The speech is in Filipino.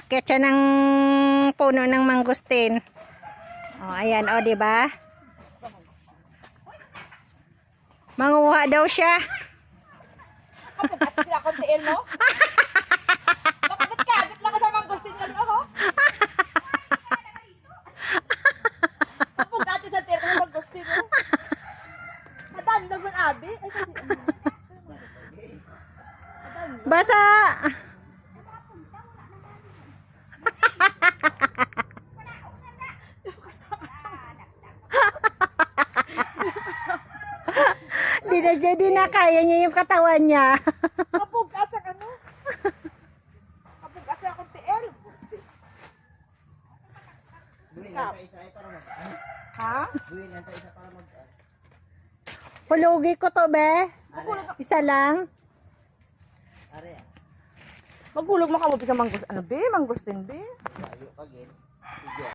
Aakyat siya ng puno ng mangustin. Oh, ayan, oh, di ba? Manguha daw siya. Kapag sila kontiil, no? Nakabit lang ka sa mangustin ka, no? Kapag dati sa tira ng mangustin, no? Matan, naman abi. Ay, kasi, Basa! Di na kaya niya yung katawan niya. kapag asa ka, no? Kapag asa kontiil. Ha? Hulugi ko to, be. Isa lang. Maghulog mo ka mo sa mangustin, be? Mangustin, be?